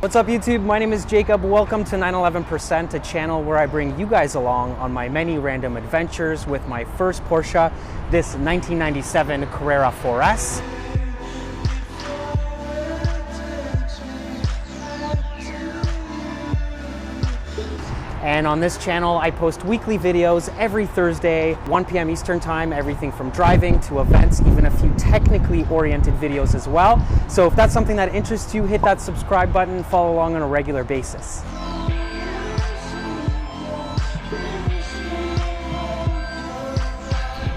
What's up YouTube? My name is Jacob. Welcome to 911%, a channel where I bring you guys along on my many random adventures with my first Porsche, this 1997 Carrera 4S. And on this channel, I post weekly videos every Thursday, 1 p.m. Eastern time, everything from driving to events, even a few technically oriented videos as well. So if that's something that interests you, hit that subscribe button, follow along on a regular basis.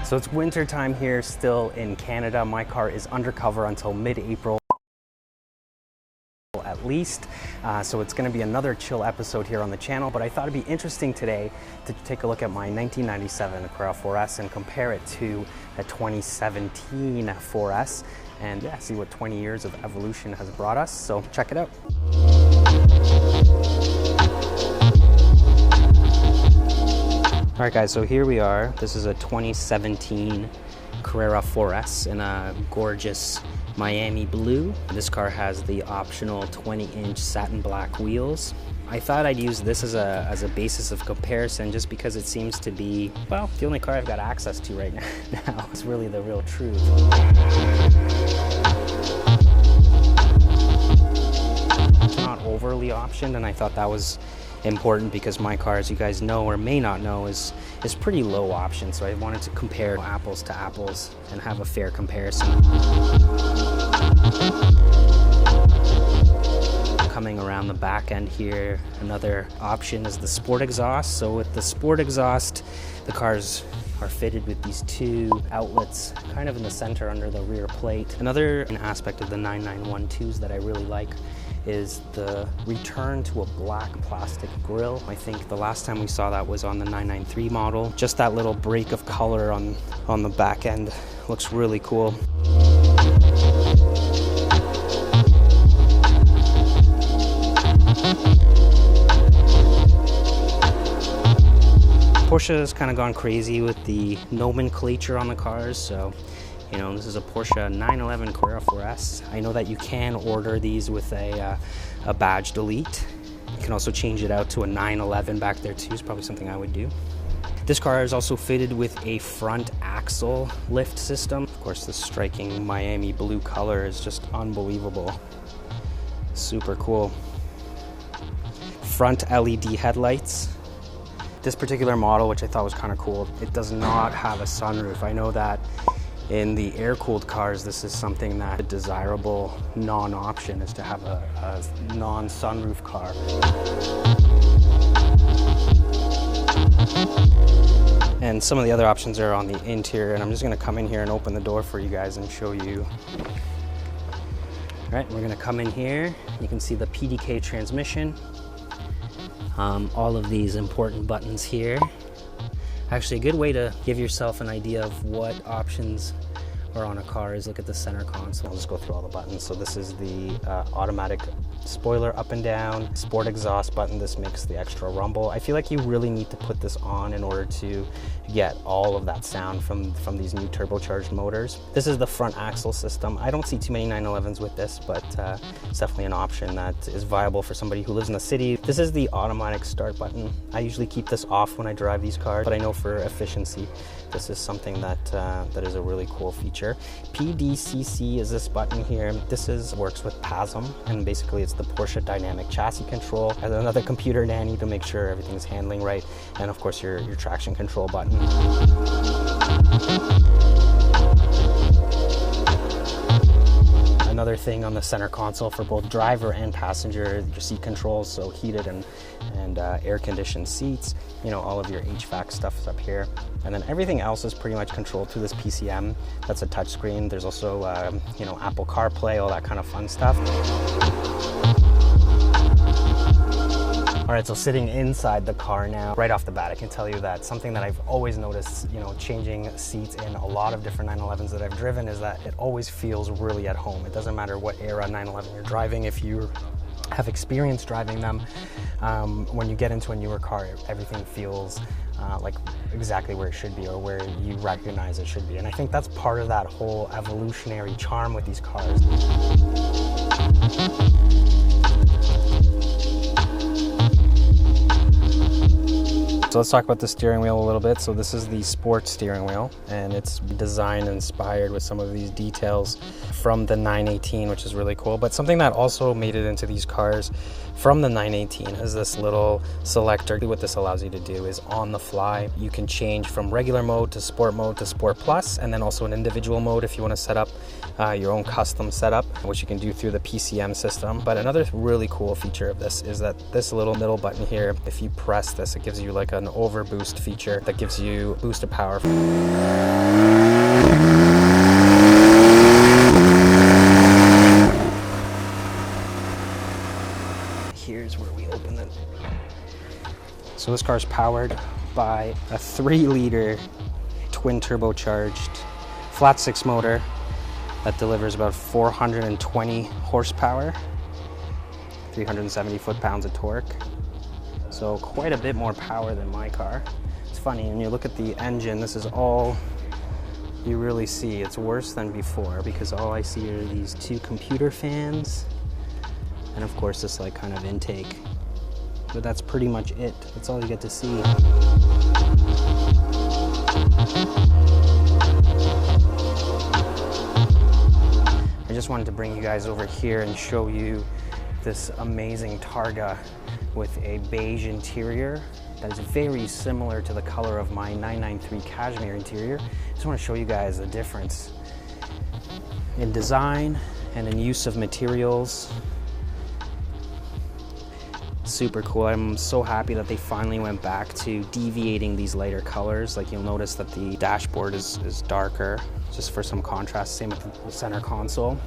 So it's winter time here still in Canada. My car is undercover until mid-April. At least. So it's going to be another chill episode here on the channel, but I thought it'd be interesting today to take a look at my 1997 Carrera 4S and compare it to a 2017 4S and yeah, see what 20 years of evolution has brought us. So check it out. All right guys, so here we are. This is a 2017 Carrera 4S in a gorgeous Miami blue. This car has the optional 20-inch satin black wheels. I thought I'd use this as a basis of comparison just because it seems to be, well, the only car I've got access to right now. It's really the real truth. It's not overly optioned, and I thought that was important because my car, as you guys know or may not know, is pretty low option. So I wanted to compare apples to apples and have a fair comparison. Coming around the back end here, another option is the sport exhaust. So with the sport exhaust, the cars are fitted with these two outlets kind of in the center under the rear plate. Another aspect of the 9912s that I really like is the return to a black plastic grille. I think the last time we saw that was on the 993 model. Just that little break of color on the back end looks really cool. Porsche has kind of gone crazy with the nomenclature on the cars, so you know, this is a Porsche 911 Carrera 4S. I know that you can order these with a badge delete. You can also change it out to a 911 back there too. It's probably something I would do. This car is also fitted with a front axle lift system. Of course, this striking Miami blue color is just unbelievable. Super cool. Front LED headlights. This particular model, which I thought was kind of cool, it does not have a sunroof. I know that in the air-cooled cars, this is something that a desirable non-option is to have a non-sunroof car. And some of the other options are on the interior, and I'm just gonna come in here and open the door for you guys and show you. All right, we're gonna come in here. You can see the PDK transmission. All of these important buttons here. Actually, a good way to give yourself an idea of what options are on a car is look at the center console. I'll just go through all the buttons. So this is the automatic spoiler up and down, sport exhaust button. This makes the extra rumble. I feel like you really need to put this on in order to get all of that sound from these new turbocharged motors. This is the front axle system. I don't see too many 911s with this, but it's definitely an option that is viable for somebody who lives in the city. This is the automatic start button. I usually keep this off when I drive these cars, but I know for efficiency, this is something that is a really cool feature. PDCC is this button here. This works with PASM, and basically it's the Porsche Dynamic Chassis Control. And another computer nanny to make sure everything's handling right. And of course your traction control button. Another thing on the center console for both driver and passenger, your seat controls, so heated and air-conditioned seats. You know, all of your Hvac stuff is up here. And then everything else is pretty much controlled through this PCM. That's a touchscreen. There's also, you know, Apple CarPlay, all that kind of fun stuff. All right, so sitting inside the car now, right off the bat, I can tell you that something that I've always noticed, you know, changing seats in a lot of different 911s that I've driven is that it always feels really at home. It doesn't matter what era 911 you're driving. If you have experience driving them, when you get into a newer car, everything feels like exactly where it should be or where you recognize it should be. And I think that's part of that whole evolutionary charm with these cars. So let's talk about the steering wheel a little bit. So this is the sport steering wheel, and it's designed and inspired with some of these details from the 918, which is really cool. But something that also made it into these cars from the 918 is this little selector. What this allows you to do is on the fly, you can change from regular mode to Sport Plus, and then also an individual mode if you want to set up your own custom setup, which you can do through the PCM system. But another really cool feature of this is that this little middle button here, if you press this, it gives you like an overboost feature that gives you boost of power. Here's where we open it. So this car is powered by a 3-liter twin turbocharged flat 6 motor that delivers about 420 horsepower, 370 foot-pounds of torque. So quite a bit more power than my car. It's funny, when you look at the engine, this is all you really see. It's worse than before because all I see are these 2 computer fans and of course this like kind of intake. But that's pretty much it. That's all you get to see. I just wanted to bring you guys over here and show you this amazing Targa with a beige interior that is very similar to the color of my 993 cashmere interior. I just want to show you guys the difference in design and in use of materials. Super cool. I'm so happy that they finally went back to deviating these lighter colors. Like you'll notice that the dashboard is darker, just for some contrast. Same with the center console.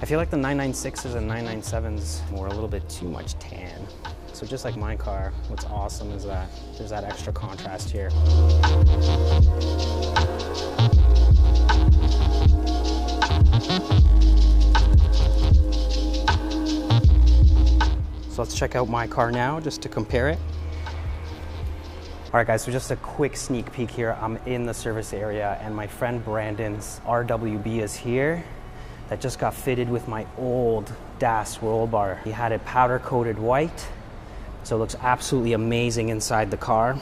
I feel like the 996s and 997s were a little bit too much tan. So just like my car, what's awesome is that there's that extra contrast here. So let's check out my car now, just to compare it. All right guys, so just a quick sneak peek here. I'm in the service area and my friend Brandon's RWB is here. That just got fitted with my old DAS roll bar. He had it powder coated white, so it looks absolutely amazing inside the car.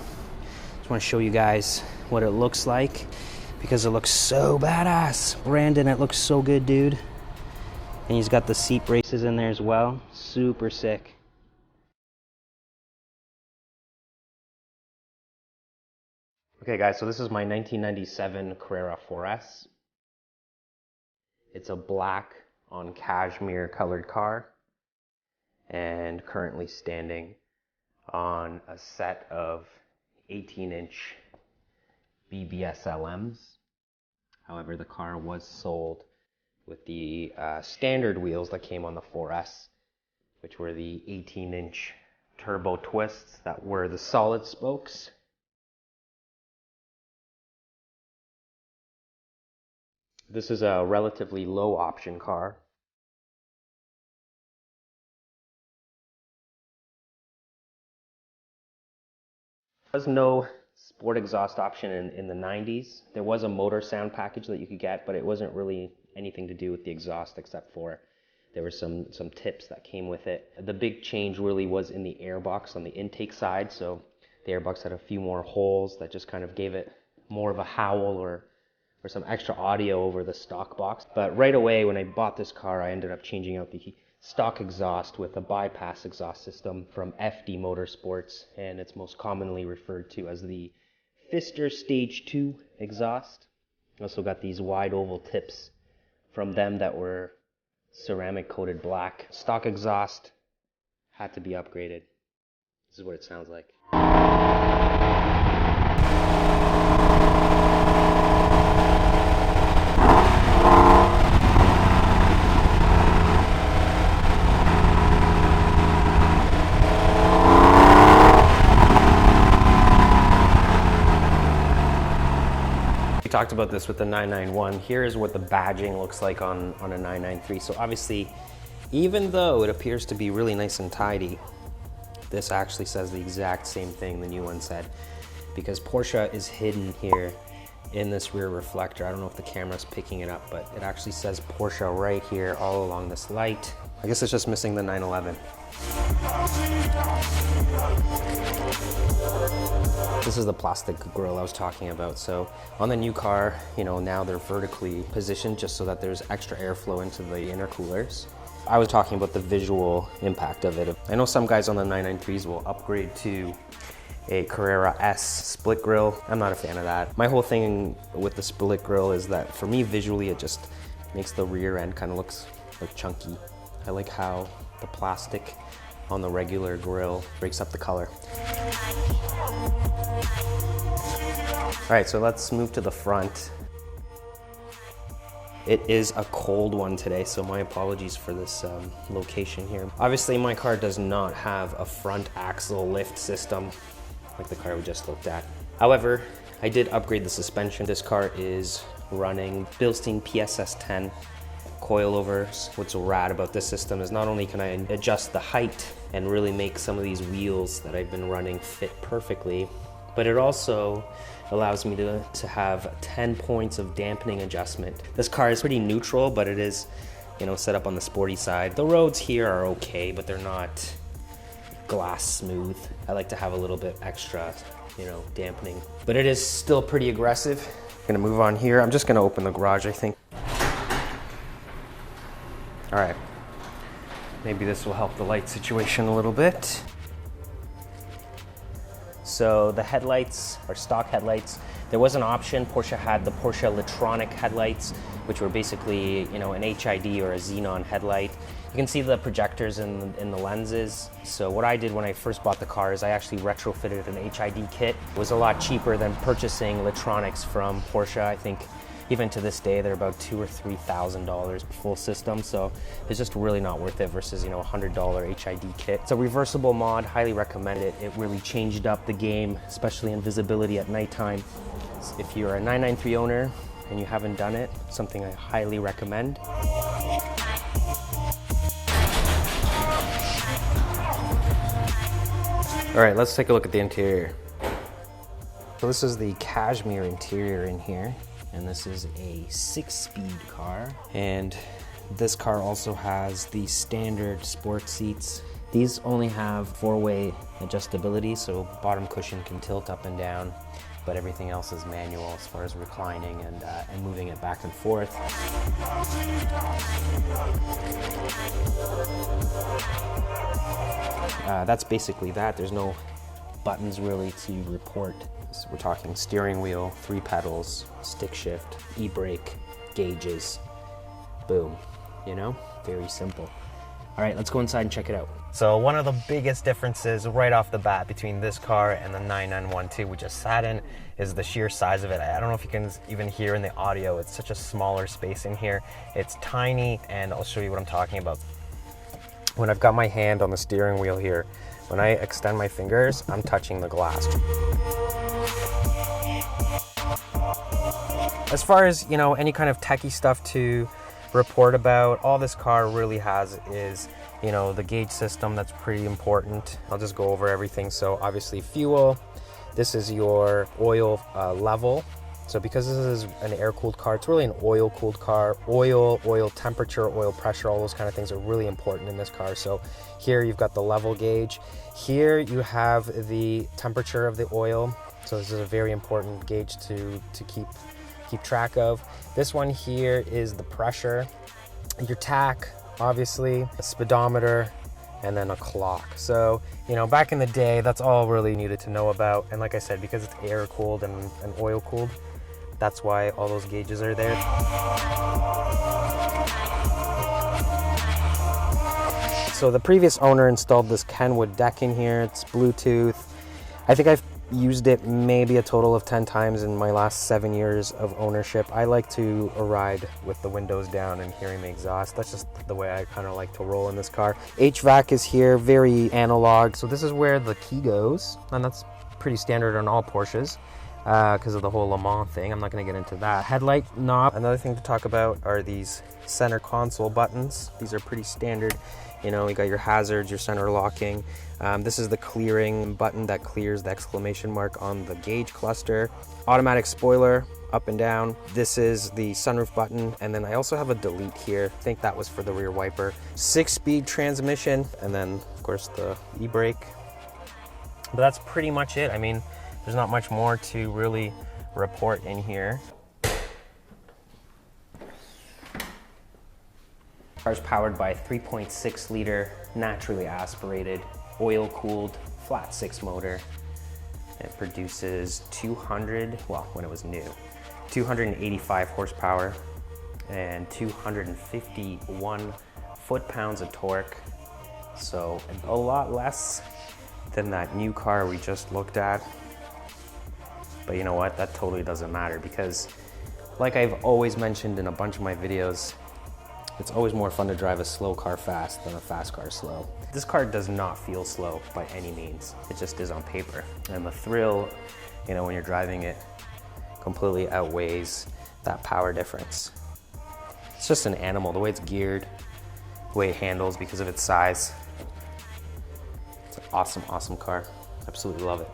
Just want to show you guys what it looks like because it looks so badass. Brandon, it looks so good, dude. And he's got the seat braces in there as well. Super sick. Okay guys, so this is my 1997 Carrera 4S. It's a black on cashmere colored car and currently standing on a set of 18-inch BBS LMs. However, the car was sold with the standard wheels that came on the 4S, which were the 18-inch turbo twists that were the solid spokes. This is a relatively low option car. There was no sport exhaust option in the 90s. There was a motor sound package that you could get, but it wasn't really anything to do with the exhaust except for there were some tips that came with it. The big change really was in the airbox on the intake side. So the airbox had a few more holes that just kind of gave it more of a howl or some extra audio over the stock box. But right away when I bought this car, I ended up changing out the stock exhaust with a bypass exhaust system from FD Motorsports, and it's most commonly referred to as the Pfister Stage 2 exhaust. Also got these wide oval tips from them that were ceramic coated black. Stock exhaust had to be upgraded. This is what it sounds like. We talked about this with the 991. Here is what the badging looks like on a 993. So obviously, even though it appears to be really nice and tidy, this actually says the exact same thing the new one said, because Porsche is hidden here in this rear reflector. I don't know if the camera's picking it up, but it actually says Porsche right here all along this light. I guess it's just missing the 911. This is the plastic grille I was talking about. So on the new car, you know, now they're vertically positioned just so that there's extra airflow into the intercoolers. I was talking about the visual impact of it. I know some guys on the 993s will upgrade to a Carrera S split grille. I'm not a fan of that. My whole thing with the split grille is that for me, visually, it just makes the rear end kind of looks like chunky. I like how the plastic on the regular grille breaks up the color. All right, so let's move to the front. It is a cold one today, so my apologies for this location here. Obviously, my car does not have a front axle lift system like the car we just looked at. However, I did upgrade the suspension. This car is running Bilstein PSS10 coilovers. What's rad about this system is not only can I adjust the height and really make some of these wheels that I've been running fit perfectly, but it also allows me to have 10 points of dampening adjustment. This car is pretty neutral, but it is, you know, set up on the sporty side. The roads here are okay, but they're not glass smooth. I like to have a little bit extra, you know, dampening, but it is still pretty aggressive. I'm gonna move on here. I'm just gonna open the garage, I think. All right, maybe this will help the light situation a little bit. So the headlights are stock headlights. There was an option. Porsche had the Porsche electronic headlights, which were basically, you know, an HID or a xenon headlight. You can see the projectors in the lenses. So what I did when I first bought the car is I actually retrofitted an HID kit. It was a lot cheaper than purchasing electronics from Porsche. I think even to this day, they're about $2,000 or $3,000 full system. So it's just really not worth it versus, you know, a $100 HID kit. It's a reversible mod, highly recommend it. It really changed up the game, especially in visibility at nighttime. If you're a 993 owner and you haven't done it, something I highly recommend. All right, let's take a look at the interior. So this is the cashmere interior in here. And this is a 6-speed car. And this car also has the standard sport seats. These only have 4-way adjustability, so bottom cushion can tilt up and down, but everything else is manual as far as reclining and moving it back and forth. That's basically that. There's no buttons really to report. So we're talking steering wheel, 3 pedals, stick shift, e-brake, gauges, boom, you know, very simple. All right, let's go inside and check it out. So one of the biggest differences right off the bat between this car and the 9912 we just sat in is the sheer size of it. I don't know if you can even hear in the audio, it's such a smaller space in here. It's tiny, and I'll show you what I'm talking about. When I've got my hand on the steering wheel here, when I extend my fingers, I'm touching the glass. As far as, you know, any kind of techie stuff to report about, all this car really has is, you know, the gauge system. That's pretty important. I'll just go over everything. So obviously fuel, this is your oil level. So because this is an air-cooled car, it's really an oil-cooled car. Oil temperature, oil pressure, all those kind of things are really important in this car. So here you've got the level gauge. Here you have the temperature of the oil. So this is a very important gauge to keep track of. This one here is the pressure, your tach, obviously, a speedometer, and then a clock. So, you know, back in the day, that's all really needed to know about. And like I said, because it's air cooled and oil cooled, that's why all those gauges are there. So the previous owner installed this Kenwood deck in here. It's Bluetooth. I think I've used it maybe a total of 10 times in my last 7 years of ownership. I like to ride with the windows down and hearing the exhaust. That's just the way I kind of like to roll in this car. HVAC is here, very analog. So this is where the key goes, and that's pretty standard on all Porsches because of the whole Le Mans thing. I'm not going to get into that. Headlight knob. Another thing to talk about are these center console buttons. These are pretty standard. You know, you got your hazards, your center locking. This is the clearing button that clears the exclamation mark on the gauge cluster. Automatic spoiler, up and down. This is the sunroof button. And then I also have a delete here. I think that was for the rear wiper. 6-speed transmission. And then, of course, the e-brake. But that's pretty much it. I mean, There's not much more to really report in here. Car's powered by a 3.6 liter, naturally aspirated, oil-cooled, flat six motor. It produces 200, well, when it was new, 285 horsepower and 251 foot-pounds of torque. So a lot less than that new car we just looked at. But you know what, that totally doesn't matter, because like I've always mentioned in a bunch of my videos, it's always more fun to drive a slow car fast than a fast car slow. This car does not feel slow by any means. It just is on paper. And the thrill, you know, when you're driving it completely outweighs that power difference. It's just an animal, the way it's geared, the way it handles because of its size. It's an awesome, awesome car. Absolutely love it.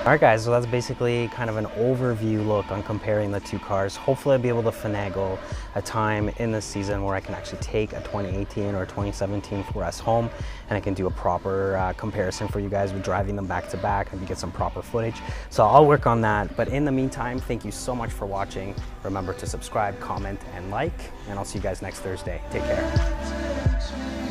All right guys, so that's basically kind of an overview look on comparing the two cars. Hopefully I'll be able to finagle a time in this season where I can actually take a 2018 or 2017 4S home and I can do a proper comparison for you guys with driving them back to back and get some proper footage. So I'll work on that. But in the meantime, thank you so much for watching. Remember to subscribe, comment, and like, and I'll see you guys next Thursday. Take care.